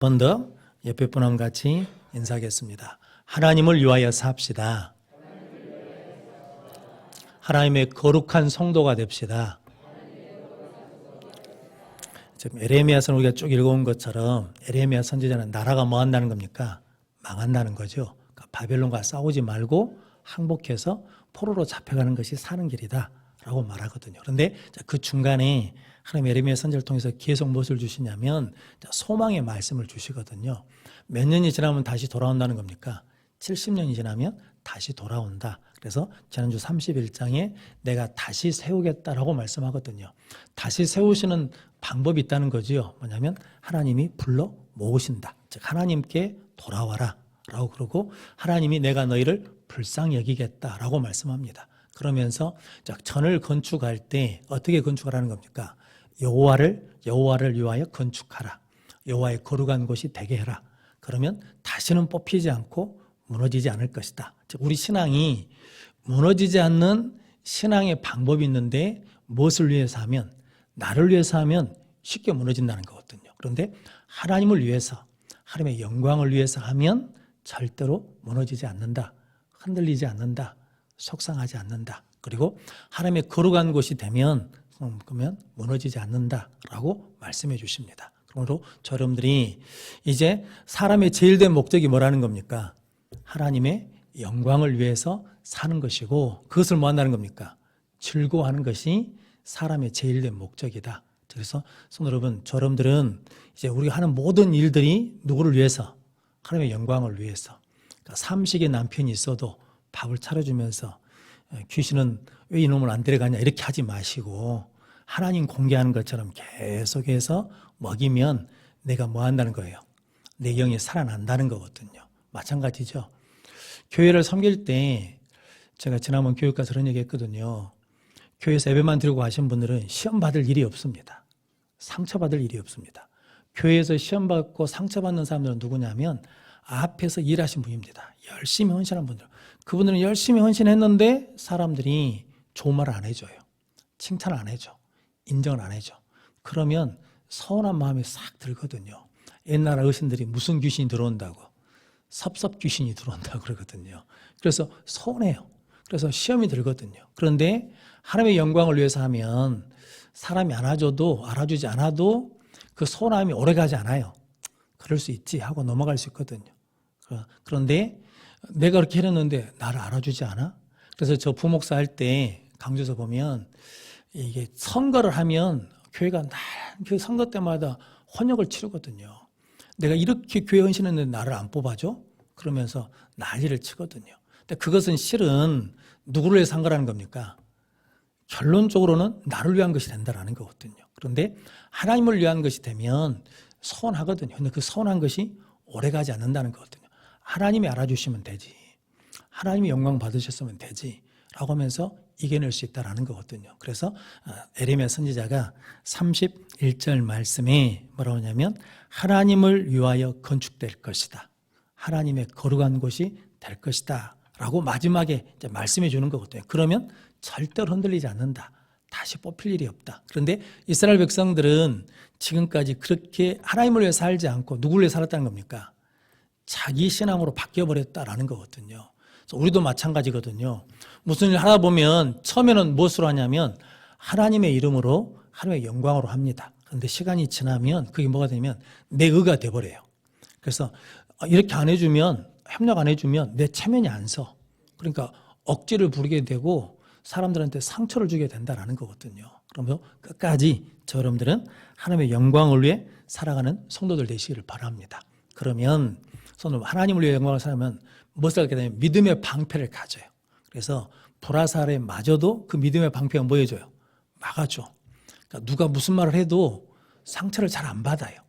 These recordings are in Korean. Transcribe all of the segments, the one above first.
번 더 옆에 분하고 같이 인사하겠습니다. 하나님을 위하여 삽시다. 하나님의 거룩한 성도가 됩시다. 지금 에레미야서는 우리가 쭉 읽어온 것처럼 에레미야 선지자는 나라가 뭐 한다는 겁니까? 망한다는 거죠. 그러니까 바벨론과 싸우지 말고 항복해서 포로로 잡혀가는 것이 사는 길이다 라고 말하거든요. 그런데 그 중간에 하나님 에레미야 선지자를 통해서 계속 무엇을 주시냐면 소망의 말씀을 주시거든요. 몇 년이 지나면 다시 돌아온다는 겁니까? 70년이 지나면 다시 돌아온다. 그래서 지난주 31장에 내가 다시 세우겠다라고 말씀하거든요. 다시 세우시는 방법이 있다는 거지요. 뭐냐면 하나님이 불러 모으신다. 즉 하나님께 돌아와라 라고 그러고 하나님이 내가 너희를 불쌍히 여기겠다라고 말씀합니다. 그러면서 전을 건축할 때 어떻게 건축하라는 겁니까? 여호와를 위하여 건축하라. 여호와의 거룩한 곳이 되게 해라. 그러면 다시는 뽑히지 않고 무너지지 않을 것이다. 즉 우리 신앙이 무너지지 않는 신앙의 방법이 있는데 무엇을 위해서 하면? 나를 위해서 하면 쉽게 무너진다는 거거든요. 그런데 하나님을 위해서, 하나님의 영광을 위해서 하면 절대로 무너지지 않는다. 흔들리지 않는다. 속상하지 않는다. 그리고 하나님의 거룩한 곳이 되면 그러면 무너지지 않는다라고 말씀해 주십니다. 그러므로 여러분들이 이제 사람의 제일 된 목적이 뭐라는 겁니까? 하나님의 영광을 위해서 사는 것이고 그것을 뭐 한다는 겁니까? 즐거워하는 것이 사람의 제일 된 목적이다. 그래서 여러분, 여러분들은 이제 우리가 하는 모든 일들이 누구를 위해서? 하나님의 영광을 위해서. 그러니까 삼식의 남편이 있어도 밥을 차려주면서 귀신은 왜 이놈을 안 데려가냐 이렇게 하지 마시고 하나님 공개하는 것처럼 계속해서 먹이면 내가 뭐 한다는 거예요? 내 영이 살아난다는 거거든요. 마찬가지죠. 교회를 섬길 때 제가 지난번 교육 가서 그런 얘기 했거든요. 교회에서 예배만 드리고 하신 분들은 시험 받을 일이 없습니다. 상처받을 일이 없습니다. 교회에서 시험 받고 상처받는 사람들은 누구냐면 앞에서 일하신 분입니다. 열심히 헌신한 분들. 그분들은 열심히 헌신했는데 사람들이 좋은 말을 안 해줘요. 칭찬을 안 해줘. 인정을 안 해줘. 그러면 서운한 마음이 싹 들거든요. 옛날 어르신들이 무슨 귀신이 들어온다고. 섭섭 귀신이 들어온다고 그러거든요. 그래서 서운해요. 그래서 시험이 들거든요. 그런데 하나님의 영광을 위해서 하면 사람이 알아주지 않아도 그 서운함이 오래가지 않아요. 그럴 수 있지 하고 넘어갈 수 있거든요. 그런데 내가 그렇게 해놨는데 나를 알아주지 않아? 그래서 저 부목사 할 때 강조서 보면 이게 선거를 하면 교회가 그 선거 때마다 혼역을 치르거든요. 내가 이렇게 교회 헌신했는데 나를 안 뽑아줘? 그러면서 난리를 치거든요. 근데 그것은 실은 누구를 위해서 한 거라는 겁니까? 결론적으로는 나를 위한 것이 된다는 거거든요. 그런데 하나님을 위한 것이 되면 서운하거든요. 근데 그 서운한 것이 오래가지 않는다는 거거든요. 하나님이 알아주시면 되지. 하나님이 영광 받으셨으면 되지. 라고 하면서 이겨낼 수 있다는 거거든요. 그래서 에레미야 선지자가 31절 말씀에 뭐라고 하냐면 하나님을 위하여 건축될 것이다. 하나님의 거룩한 곳이 될 것이다. 라고 마지막에 이제 말씀해 주는 거거든요. 그러면 절대로 흔들리지 않는다. 다시 뽑힐 일이 없다. 그런데 이스라엘 백성들은 지금까지 그렇게 하나님을 위해 살지 않고 누구를 위해 살았다는 겁니까? 자기 신앙으로 바뀌어버렸다라는 거거든요. 그래서 우리도 마찬가지거든요. 무슨 일을 하다 보면 처음에는 무엇으로 하냐면 하나님의 이름으로 하나님의 영광으로 합니다. 그런데 시간이 지나면 그게 뭐가 되냐면 내 의가 돼버려요. 그래서 이렇게 안 해주면 협력 안 해주면 내 체면이 안 서. 그러니까 억지를 부리게 되고 사람들한테 상처를 주게 된다는 거거든요. 그러면서 끝까지 여러분들은 하나님의 영광을 위해 살아가는 성도들 되시기를 바랍니다. 그러면 하나님을 위해 영광을 살면 무엇을 하게 되냐면 믿음의 방패를 가져요. 그래서 불화살에 맞아도 그 믿음의 방패가 뭐 해줘요? 막아줘. 그러니까 누가 무슨 말을 해도 상처를 잘 안 받아요.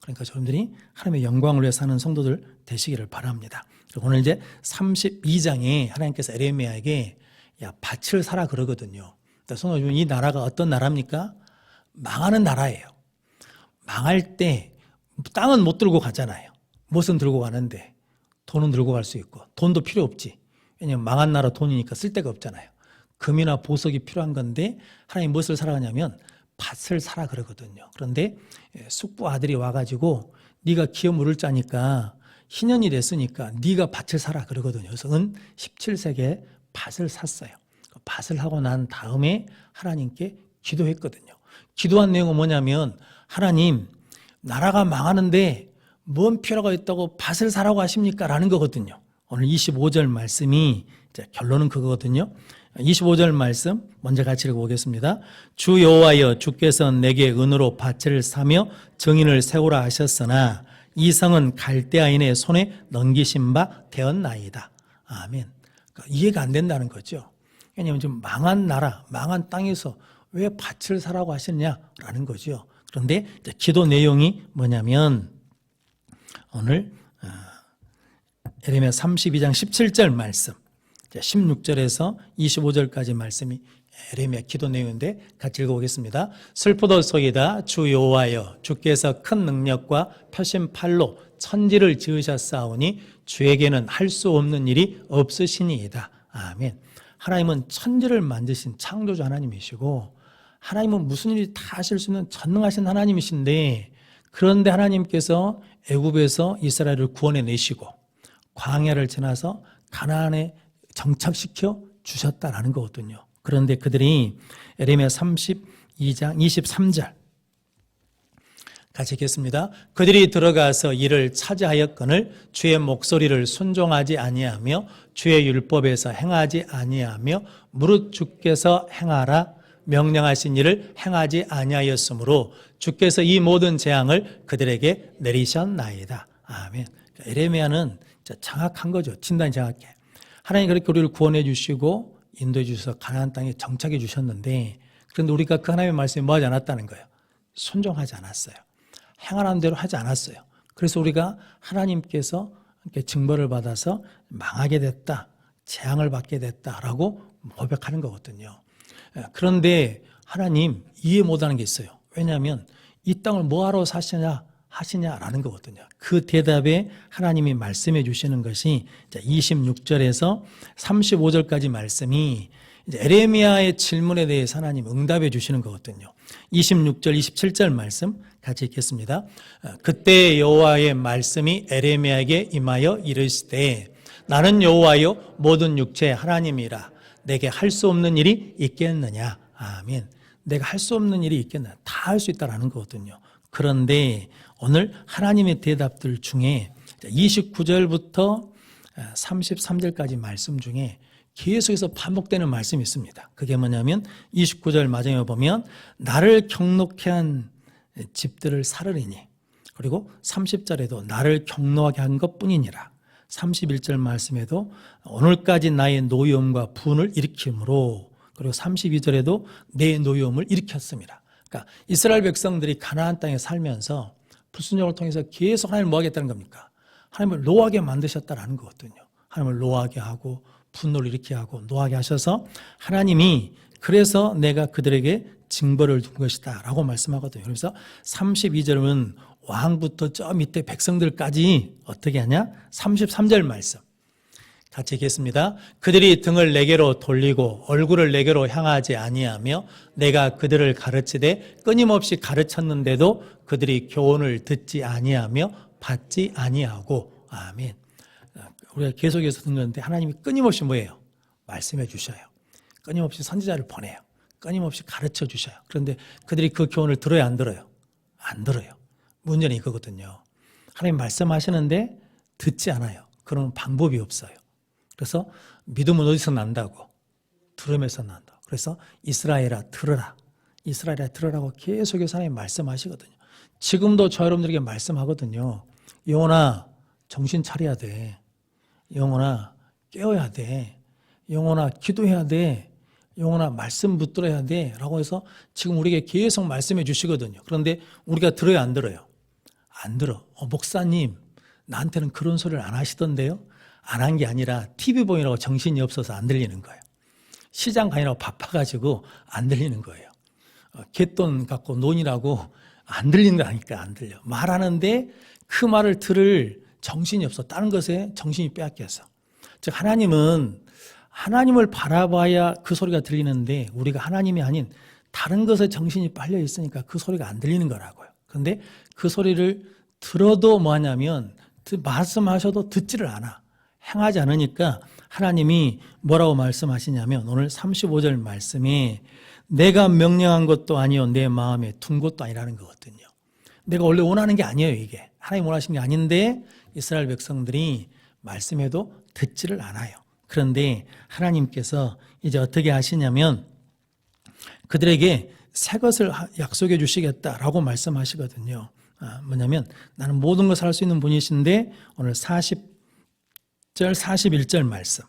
그러니까 여러분들이 하나님의 영광을 위해 사는 성도들 되시기를 바랍니다. 오늘 이제 32장에 하나님께서 에레미야에게 야, 밭을 사라 그러거든요. 그러니까 이 나라가 어떤 나라입니까? 망하는 나라예요. 망할 때 땅은 못 들고 가잖아요. 무엇은 들고 가는데 돈은 들고 갈 수 있고 돈도 필요 없지. 왜냐하면 망한 나라 돈이니까 쓸 데가 없잖아요. 금이나 보석이 필요한 건데 하나님 무엇을 사라 하냐면 밭을 사라 그러거든요. 그런데 숙부 아들이 와가지고 네가 기어 물을 자니까 희년이 됐으니까 네가 밭을 사라 그러거든요. 그래서 은 17세기에 밭을 샀어요. 밭을 하고 난 다음에 하나님께 기도했거든요. 기도한 내용은 뭐냐면 하나님 나라가 망하는데 뭔 필요가 있다고 밭을 사라고 하십니까? 라는 거거든요. 오늘 25절 말씀이 이제 결론은 그거거든요. 25절 말씀 먼저 같이 읽어보겠습니다. 주 여호와여 주께서 내게 은으로 밭을 사며 정인을 세우라 하셨으나 이 성은 갈대아인의 손에 넘기신 바 되었나이다. 아멘. 그러니까 이해가 안 된다는 거죠. 왜냐하면 지금 망한 나라, 망한 땅에서 왜 밭을 사라고 하셨냐라는 거죠. 그런데 기도 내용이 뭐냐면 오늘 예레미야 32장 17절 말씀 16절에서 25절까지 말씀이 예레미야 기도 내용인데 같이 읽어보겠습니다. 슬프도소이다 주 여호와여 주께서 큰 능력과 펴신 팔로 천지를 지으셨사오니 주에게는 할 수 없는 일이 없으시니이다. 아멘. 하나님은 천지를 만드신 창조주 하나님이시고 하나님은 무슨 일이 다 하실 수 있는 전능하신 하나님이신데 그런데 하나님께서 애굽에서 이스라엘을 구원해 내시고 광야를 지나서 가나안에 정착시켜 주셨다라는 거거든요. 그런데 그들이 예레미야 32장 23절 같이 읽겠습니다. 그들이 들어가서 이를 차지하였거늘 주의 목소리를 순종하지 아니하며 주의 율법에서 행하지 아니하며 무릇 주께서 행하라 명령하신 일을 행하지 아니하였으므로 주께서 이 모든 재앙을 그들에게 내리셨나이다. 아멘. 예레미야는 정확한 거죠. 진단이 정확해. 하나님 그렇게 우리를 구원해 주시고 인도해 주셔서 가나안 땅에 정착해 주셨는데 그런데 우리가 그 하나님의 말씀에 뭐하지 않았다는 거예요. 순종하지 않았어요. 행하라는 대로 하지 않았어요. 그래서 우리가 하나님께서 징벌을 받아서 망하게 됐다. 재앙을 받게 됐다라고 고백하는 거거든요. 그런데 하나님 이해 못하는 게 있어요. 왜냐하면 이 땅을 뭐하러 하시냐라는 거거든요. 그 대답에 하나님이 말씀해 주시는 것이 26절에서 35절까지 말씀이 이제 에레미야의 질문에 대해서 하나님 응답해 주시는 거거든요. 26절, 27절 말씀 같이 읽겠습니다. 그때 여호와의 말씀이 에레미야에게 임하여 이르시되 나는 여호와여 모든 육체의 하나님이라 내게 할 수 없는 일이 있겠느냐. 아멘. 내가 할 수 없는 일이 있겠느냐. 다 할 수 있다라는 거거든요. 그런데 오늘 하나님의 대답들 중에 29절부터 33절까지 말씀 중에 계속해서 반복되는 말씀이 있습니다. 그게 뭐냐면 29절 마지막에 보면 나를 경록케 한 집들을 사르리니 그리고 30절에도 나를 경노하게 한 것뿐이니라. 31절 말씀에도 오늘까지 나의 노여움과 분을 일으키므로 그리고 32절에도 내 노여움을 일으켰습니다. 그러니까 이스라엘 백성들이 가나안 땅에 살면서 불순종을 통해서 계속 하나님을 뭐 하겠다는 겁니까? 하나님을 노하게 만드셨다라는 거거든요. 하나님을 노하게 하고 분노를 일으키게 하고 노하게 하셔서 하나님이 그래서 내가 그들에게 징벌을 둔 것이다 라고 말씀하거든요. 그래서 32절은 왕부터 저 밑에 백성들까지 어떻게 하냐? 33절 말씀 같이 읽겠습니다. 그들이 등을 내게로 돌리고 얼굴을 내게로 향하지 아니하며 내가 그들을 가르치되 끊임없이 가르쳤는데도 그들이 교훈을 듣지 아니하며 받지 아니하고 아멘. 우리가 계속해서 듣는 건데 하나님이 끊임없이 뭐예요? 말씀해 주셔요. 끊임없이 선지자를 보내요. 끊임없이 가르쳐 주셔요. 그런데 그들이 그 교훈을 들어요, 안 들어요? 안 들어요. 문제는 이거거든요. 하나님 말씀하시는데 듣지 않아요. 그런 방법이 없어요. 그래서 믿음은 어디서 난다고? 들음에서 난다고. 그래서 이스라엘아 들으라. 이스라엘아 들으라고 계속해서 하나님 말씀하시거든요. 지금도 저 여러분들에게 말씀하거든요. 영혼아 정신 차려야 돼. 영혼아 깨어야 돼. 영혼아 기도해야 돼. 영혼아 말씀 붙들어야 돼 라고 해서 지금 우리에게 계속 말씀해 주시거든요. 그런데 우리가 들어요, 안 들어요? 안 들어. 목사님 나한테는 그런 소리를 안 하시던데요? 안 한 게 아니라 TV 보이라고 정신이 없어서 안 들리는 거예요. 시장 가느라고 바빠가지고 안 들리는 거예요. 갯돈 갖고 논이라고 안 들리는 거라니까 안 들려. 말하는데 그 말을 들을 정신이 없어. 다른 것에 정신이 빼앗겨서. 즉 하나님은 하나님을 바라봐야 그 소리가 들리는데 우리가 하나님이 아닌 다른 것에 정신이 빨려 있으니까 그 소리가 안 들리는 거라고요. 그런데 그 소리를 들어도 뭐하냐면 말씀하셔도 듣지를 않아. 행하지 않으니까 하나님이 뭐라고 말씀하시냐면 오늘 35절 말씀에 내가 명령한 것도 아니요 내 마음에 둔 것도 아니라는 거거든요. 내가 원래 원하는 게 아니에요. 이게 하나님 원하신 게 아닌데 이스라엘 백성들이 말씀해도 듣지를 않아요. 그런데 하나님께서 이제 어떻게 하시냐면 그들에게 새 것을 약속해 주시겠다라고 말씀하시거든요. 뭐냐면 나는 모든 것을 할 수 있는 분이신데 오늘 40절 41절 말씀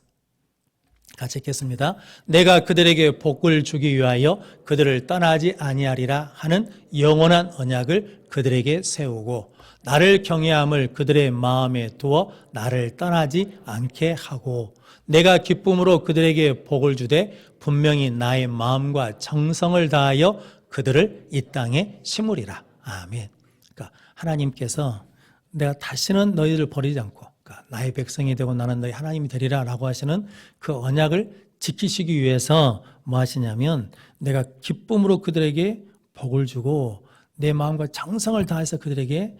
같이 읽겠습니다. 내가 그들에게 복을 주기 위하여 그들을 떠나지 아니하리라 하는 영원한 언약을 그들에게 세우고 나를 경외함을 그들의 마음에 두어 나를 떠나지 않게 하고 내가 기쁨으로 그들에게 복을 주되 분명히 나의 마음과 정성을 다하여 그들을 이 땅에 심으리라. 아멘. 그러니까 하나님께서 내가 다시는 너희를 버리지 않고 그러니까 나의 백성이 되고 나는 너희 하나님이 되리라 라고 하시는 그 언약을 지키시기 위해서 뭐 하시냐면 내가 기쁨으로 그들에게 복을 주고 내 마음과 정성을 다해서 그들에게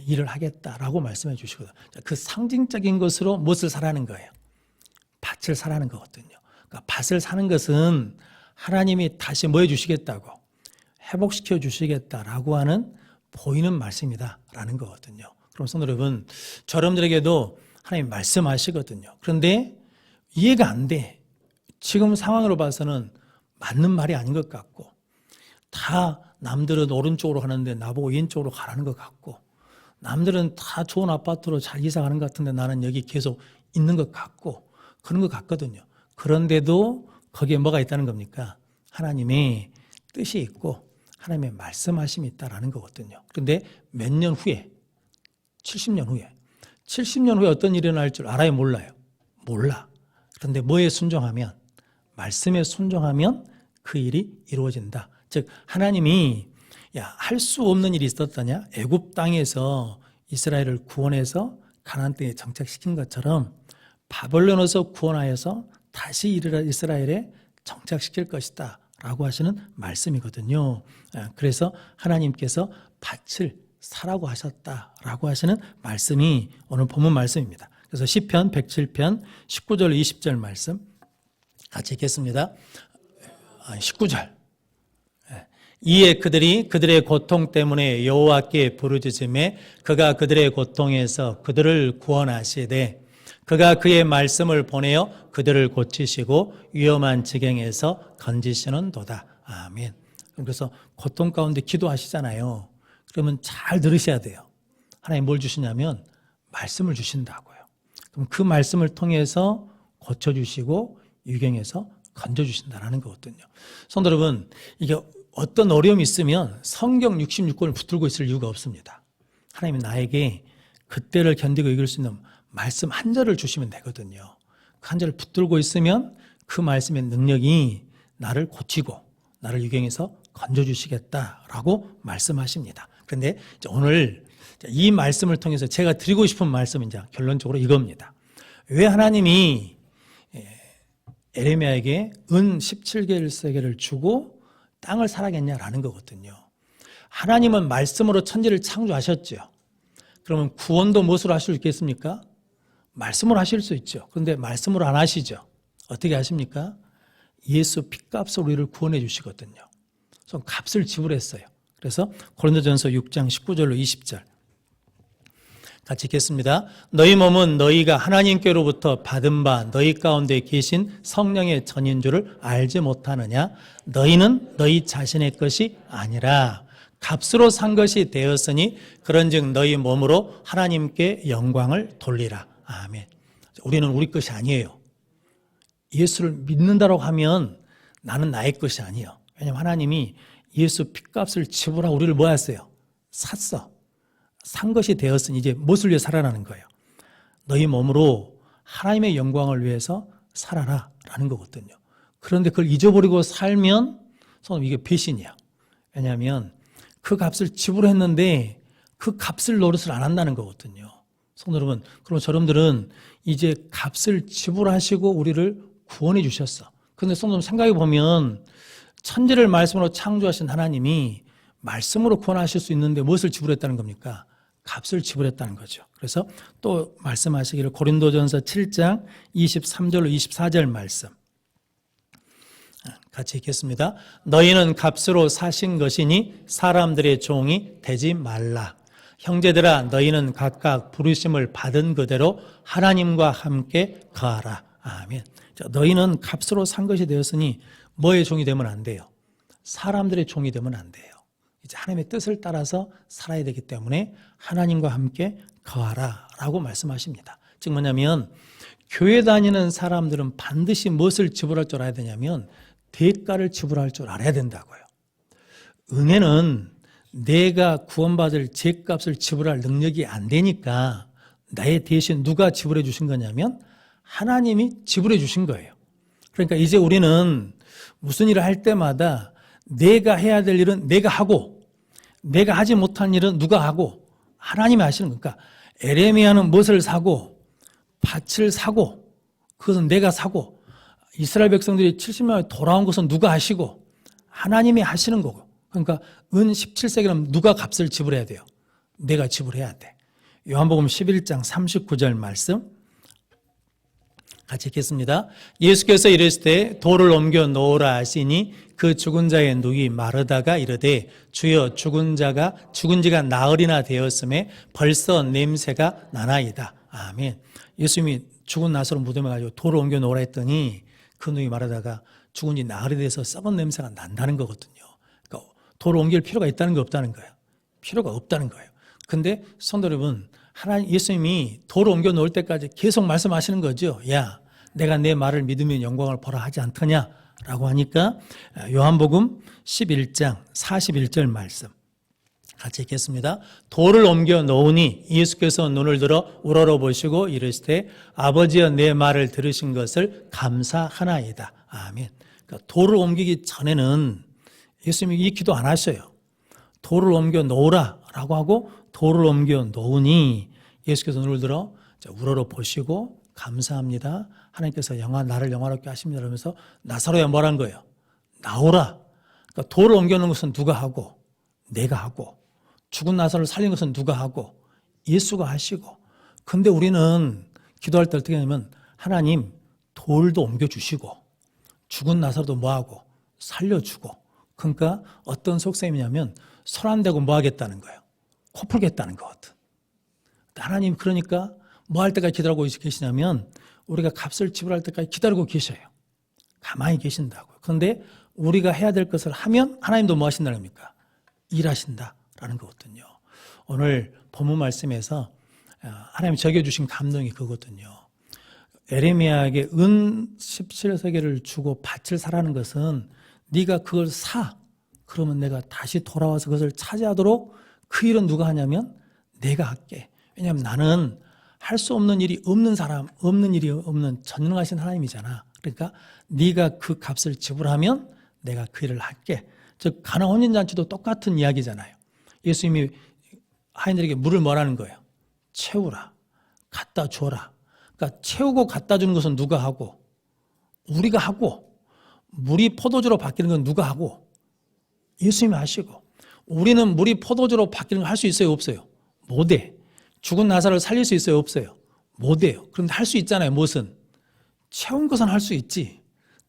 일을 하겠다라고 말씀해 주시거든요. 그 상징적인 것으로 무엇을 사라는 거예요? 밭을 사라는 거거든요. 그러니까 밭을 사는 것은 하나님이 다시 뭐 해주시겠다고 회복시켜 주시겠다라고 하는 보이는 말씀이다라는 거거든요. 그럼 성도 여러분, 저 여러분들에게도 하나님 말씀하시거든요. 그런데 이해가 안 돼. 지금 상황으로 봐서는 맞는 말이 아닌 것 같고 다 남들은 오른쪽으로 가는데 나보고 왼쪽으로 가라는 것 같고 남들은 다 좋은 아파트로 잘 이사 가는 것 같은데 나는 여기 계속 있는 것 같고 그런 것 같거든요. 그런데도 거기에 뭐가 있다는 겁니까? 하나님의 뜻이 있고 하나님의 말씀하심이 있다라는 거거든요. 그런데 몇 년 후에 70년 후에 어떤 일이 일어날 줄 알아요? 몰라요? 몰라. 그런데 뭐에 순종하면 말씀에 순종하면 그 일이 이루어진다. 즉 하나님이 할 수 없는 일이 있었다냐? 애굽 땅에서 이스라엘을 구원해서 가나안 땅에 정착시킨 것처럼 바벨론에서 구원하여서 다시 이스라엘에 정착시킬 것이다 라고 하시는 말씀이거든요. 그래서 하나님께서 밭을 사라고 하셨다라고 하시는 말씀이 오늘 본문 말씀입니다. 그래서 시편 107편 19절 20절 말씀 같이 읽겠습니다. 19절 이에 그들이 그들의 고통 때문에 여호와께 부르짖음에 그가 그들의 고통에서 그들을 구원하시되 그가 그의 말씀을 보내어 그들을 고치시고 위험한 지경에서 건지시는도다. 아멘. 그래서 고통 가운데 기도하시잖아요. 그러면 잘 들으셔야 돼요. 하나님 뭘 주시냐면 말씀을 주신다고요. 그럼 그 말씀을 통해서 고쳐주시고 유경에서 건져주신다라는 거거든요. 성도 여러분, 이게 어떤 어려움이 있으면 성경 66권을 붙들고 있을 이유가 없습니다. 하나님이 나에게 그때를 견디고 이길 수 있는 말씀 한 절을 주시면 되거든요. 그 한 절을 붙들고 있으면 그 말씀의 능력이 나를 고치고 나를 유경에서 건져주시겠다라고 말씀하십니다. 그런데 오늘 이 말씀을 통해서 제가 드리고 싶은 말씀은 이제 결론적으로 이겁니다. 왜 하나님이 에레미야에게 은 17개를 주고 땅을 사라겠냐라는 거거든요. 하나님은 말씀으로 천지를 창조하셨죠. 그러면 구원도 무엇으로 하실 수 있겠습니까? 말씀으로 하실 수 있죠. 그런데 말씀으로 안 하시죠. 어떻게 하십니까? 예수 핏값으로 우리를 구원해 주시거든요. 그래서 값을 지불했어요. 그래서 고린도전서 6장 19절로 20절 같이 읽겠습니다. 너희 몸은 너희가 하나님께로부터 받은 바 너희 가운데 계신 성령의 전인 줄을 알지 못하느냐? 너희는 너희 자신의 것이 아니라 값으로 산 것이 되었으니 그런즉 너희 몸으로 하나님께 영광을 돌리라. 아멘. 우리는 우리 것이 아니에요. 예수를 믿는다고 하면 나는 나의 것이 아니에요. 왜냐하면 하나님이 예수 핏값을 지불하고 우리를 뭐 했어요? 샀어. 산 것이 되었으니 이제 무엇을 위해 살아나는 거예요? 너희 몸으로 하나님의 영광을 위해서 살아라 라는 거거든요. 그런데 그걸 잊어버리고 살면 이게 배신이야. 왜냐하면 그 값을 지불했는데 그 값을 노릇을 안 한다는 거거든요. 성도 여러분, 그럼 여러분들은 이제 값을 지불하시고 우리를 구원해 주셨어. 그런데 성도 여러분 생각해 보면 천지를 말씀으로 창조하신 하나님이 말씀으로 구원하실 수 있는데 무엇을 지불했다는 겁니까? 값을 지불했다는 거죠. 그래서 또 말씀하시기를 고린도전서 7장 23절로 24절 말씀 같이 읽겠습니다. 너희는 값으로 사신 것이니 사람들의 종이 되지 말라. 형제들아 너희는 각각 부르심을 받은 그대로 하나님과 함께 거하라. 아멘. 자, 너희는 값으로 산 것이 되었으니 뭐의 종이 되면 안 돼요? 사람들의 종이 되면 안 돼요. 이제 하나님의 뜻을 따라서 살아야 되기 때문에 하나님과 함께 거하라 라고 말씀하십니다. 즉 뭐냐면 교회 다니는 사람들은 반드시 무엇을 지불할 줄 알아야 되냐면 대가를 지불할 줄 알아야 된다고요. 은혜는 내가 구원받을 죄값을 지불할 능력이 안 되니까 나의 대신 누가 지불해 주신 거냐면 하나님이 지불해 주신 거예요. 그러니까 이제 우리는 무슨 일을 할 때마다 내가 해야 될 일은 내가 하고 내가 하지 못한 일은 누가 하고 하나님이 하시는 거니까 에레미야는 무엇을 사고 밭을 사고 그것은 내가 사고 이스라엘 백성들이 70년 만에 돌아온 것은 누가 하시고 하나님이 하시는 거고 그러니까 은 17세기는 누가 값을 지불해야 돼요? 내가 지불해야 돼. 요한복음 11장 39절 말씀 같이 읽겠습니다. 예수께서 이르시되 돌을 옮겨 놓으라 하시니 그 죽은 자의 누이 마르다가 이르되 주여 죽은 지가 나흘이나 되었음에 벌써 냄새가 나나이다. 아멘. 예수님이 죽은 나사로 무덤에 가지고 돌을 옮겨 놓으라 했더니 그 누이 마르다가 죽은 지 나흘이 돼서 썩은 냄새가 난다는 거거든요. 그러니까 돌을 옮길 필요가 있다는 게 없다는 거예요. 필요가 없다는 거예요. 근데 성도 여러분, 하나님 예수님이 돌을 옮겨 놓을 때까지 계속 말씀하시는 거죠. 야, 내가 내 말을 믿으면 영광을 보라 하지 않더냐라고 하니까 요한복음 11장 41절 말씀 같이 읽겠습니다. 돌을 옮겨 놓으니 예수께서 눈을 들어 우러러 보시고 이르시되 아버지여 내 말을 들으신 것을 감사하나이다. 아멘. 그러니까 돌을 옮기기 전에는 예수님이 이 기도 안 하셔요. 돌을 옮겨 놓으라라고 하고 돌을 옮겨 놓으니 예수께서 눈을 들어 우러러 보시고 감사합니다. 하나님께서 나를 영화롭게 하십니다. 그러면서 나사로야 뭐란 거예요? 나오라. 그러니까 돌을 옮겨 놓은 것은 누가 하고 내가 하고 죽은 나사로를 살린 것은 누가 하고 예수가 하시고 근데 우리는 기도할 때 어떻게 하냐면 하나님 돌도 옮겨주시고 죽은 나사로도 뭐하고 살려주고 그러니까 어떤 속셈이냐면 손 안 대고 뭐 하겠다는 거예요? 코 풀겠다는 거거든. 하나님 그러니까 뭐 할 때까지 기다리고 계시냐면 우리가 값을 지불할 때까지 기다리고 계셔요. 가만히 계신다고요. 그런데 우리가 해야 될 것을 하면 하나님도 뭐 하신다는 겁니까? 일하신다라는 거거든요. 오늘 본문 말씀에서 하나님이 적여주신 감동이 그거거든요. 에레미야에게 은 17세계를 주고 밭을 사라는 것은 네가 그걸 사. 그러면 내가 다시 돌아와서 그것을 차지하도록 그 일은 누가 하냐면 내가 할게. 왜냐하면 나는 할 수 없는 일이 없는 일이 없는 전능하신 하나님이잖아. 그러니까 네가 그 값을 지불하면 내가 그 일을 할게. 즉 가나 혼인잔치도 똑같은 이야기잖아요. 예수님이 하인들에게 물을 뭐라는 거예요? 채우라. 갖다 줘라. 그러니까 채우고 갖다 주는 것은 누가 하고 우리가 하고 물이 포도주로 바뀌는 건 누가 하고 예수님이 하시고 우리는 물이 포도주로 바뀌는 걸 할 수 있어요? 없어요? 못해. 죽은 나사로를 살릴 수 있어요? 없어요? 못해요. 그런데 할 수 있잖아요. 무엇은? 채운 것은 할 수 있지.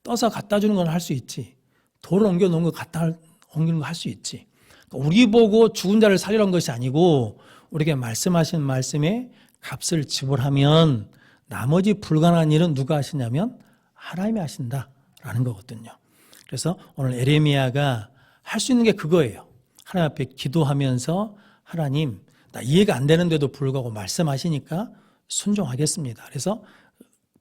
떠서 갖다 주는 건 할 수 있지. 돌을 옮겨 놓은 거 갖다 옮기는 거 할 수 있지. 그러니까 우리 보고 죽은 자를 살리라는 것이 아니고 우리에게 말씀하신 말씀에 값을 지불하면 나머지 불가능한 일은 누가 하시냐면 하나님이 하신다라는 거거든요. 그래서 오늘 에레미야가 할 수 있는 게 그거예요. 하나님 앞에 기도하면서 하나님 나 이해가 안 되는데도 불구하고 말씀하시니까 순종하겠습니다. 그래서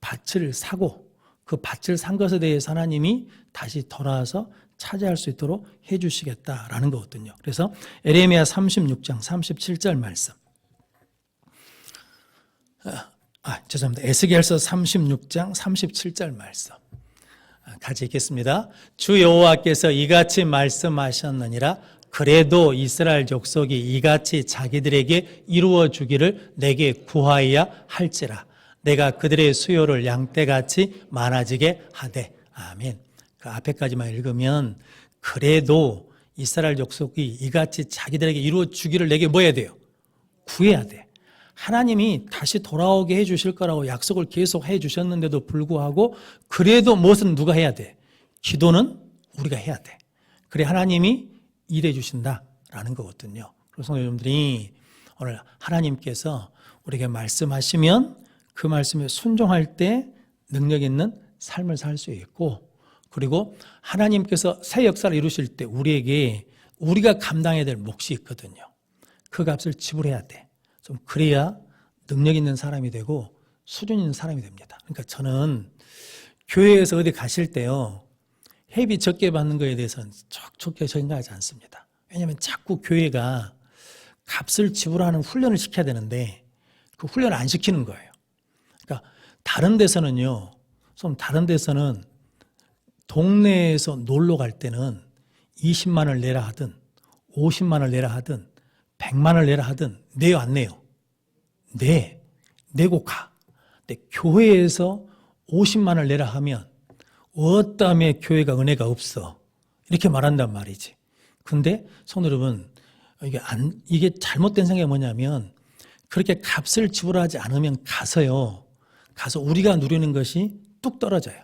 밭을 사고 그 밭을 산 것에 대해서 하나님이 다시 돌아와서 차지할 수 있도록 해 주시겠다라는 거거든요. 그래서 에레미야 36장 37절 말씀. 죄송합니다. 에스겔서 36장 37절 말씀. 같이 읽겠습니다. 주 여호와께서 이같이 말씀하셨느니라. 그래도 이스라엘 족속이 이같이 자기들에게 이루어 주기를 내게 구하여야 할지라. 내가 그들의 수요를 양떼같이 많아지게 하되. 아멘. 그 앞에까지만 읽으면 그래도 이스라엘 족속이 이같이 자기들에게 이루어 주기를 내게 뭐 해야 돼요? 구해야 돼. 하나님이 다시 돌아오게 해주실 거라고 약속을 계속 해주셨는데도 불구하고 그래도 무엇은 누가 해야 돼? 기도는 우리가 해야 돼. 그래 하나님이 일해 주신다라는 거거든요. 그래서 여러분들이 오늘 하나님께서 우리에게 말씀하시면 그 말씀에 순종할 때 능력 있는 삶을 살 수 있고, 그리고 하나님께서 새 역사를 이루실 때 우리에게 우리가 감당해야 될 몫이 있거든요. 그 값을 지불해야 돼. 좀 그래야 능력 있는 사람이 되고 수준 있는 사람이 됩니다. 그러니까 저는 교회에서 어디 가실 때요, 회비 적게 받는 거에 대해서는 좋게 생각하지 않습니다. 왜냐하면 자꾸 교회가 값을 지불하는 훈련을 시켜야 되는데 그 훈련을 안 시키는 거예요. 그러니까 다른 데서는요, 다른 데서는 동네에서 놀러 갈 때는 20만 원을 내라 하든 50만 원을 내라 하든 100만 원을 내라 하든 내요 안 내요? 내고 가. 근데 교회에서 50만 원을 내라 하면 어떠함에 교회가 은혜가 없어 이렇게 말한단 말이지. 근데 성도 여러분, 이게 잘못된 생각이 뭐냐면 그렇게 값을 지불하지 않으면 가서 우리가 누리는 것이 뚝 떨어져요.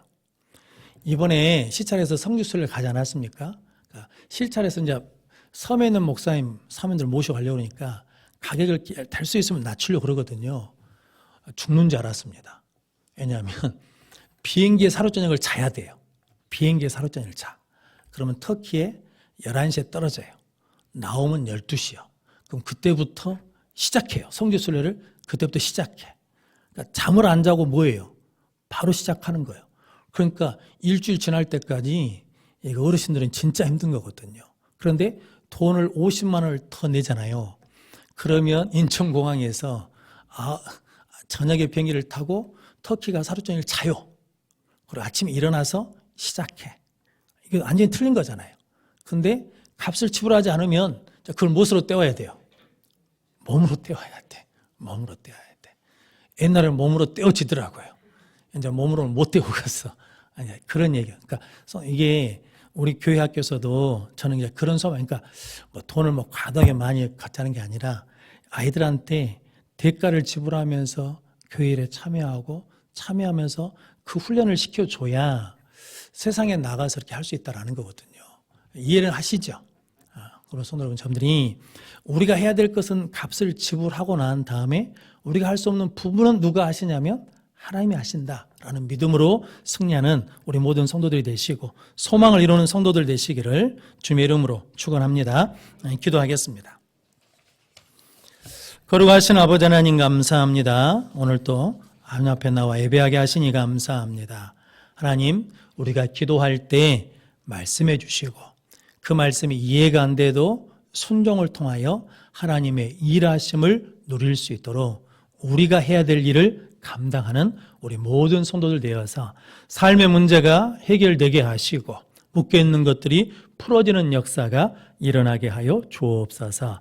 이번에 시찰에서 성지순례를 가지 않았습니까? 그러니까 시찰에서 이제 섬에 있는 목사님, 사모님들 모셔가려고 그러니까 가격을 될 수 있으면 낮추려고 그러거든요. 죽는 줄 알았습니다. 왜냐하면 비행기에 사로저녁을 자야 돼요. 비행기에 사로저녁을 자. 그러면 터키에 11시에 떨어져요. 나오면 12시요. 그럼 그때부터 시작해요. 성지순례를 그때부터 시작해. 그러니까 잠을 안 자고 뭐예요? 바로 시작하는 거예요. 그러니까 일주일 지날 때까지 어르신들은 진짜 힘든 거거든요. 그런데 돈을 50만 원을 더 내잖아요. 그러면 인천공항에서 저녁에 비행기를 타고 터키 가서 하루 종일 자요. 그리고 아침에 일어나서 시작해. 이게 완전히 틀린 거잖아요. 근데 값을 지불하지 않으면 그걸 무엇으로 때워야 돼요? 몸으로 때워야 돼. 몸으로 때워야 돼. 옛날에는 몸으로 때워지더라고요. 이제 몸으로는 못 때우고 갔어. 아니, 그런 얘기야. 그러니까 이게 우리 교회 학교에서도 저는 이제 그런 소망, 그러니까 뭐 돈을 과도하게 많이 갖자는 게 아니라 아이들한테 대가를 지불하면서 교회 일에 참여하면서 그 훈련을 시켜줘야 세상에 나가서 이렇게 할 수 있다라는 거거든요. 이해를 하시죠? 그래서 여러분, 저분들이 우리가 해야 될 것은 값을 지불하고 난 다음에 우리가 할 수 없는 부분은 누가 하시냐면 하나님이 하신다라는 믿음으로 승리하는 우리 모든 성도들이 되시고 소망을 이루는 성도들 되시기를 주님의 이름으로 축원합니다. 기도하겠습니다. 거룩하신 아버지 하나님 감사합니다. 오늘 또 하나님 앞에 나와 예배하게 하시니 감사합니다. 하나님, 우리가 기도할 때 말씀해 주시고 그 말씀이 이해가 안 돼도 순종을 통하여 하나님의 일하심을 누릴 수 있도록 우리가 해야 될 일을 감당하는 우리 모든 성도들 되어서 삶의 문제가 해결되게 하시고 묶여있는 것들이 풀어지는 역사가 일어나게 하여 주옵소서.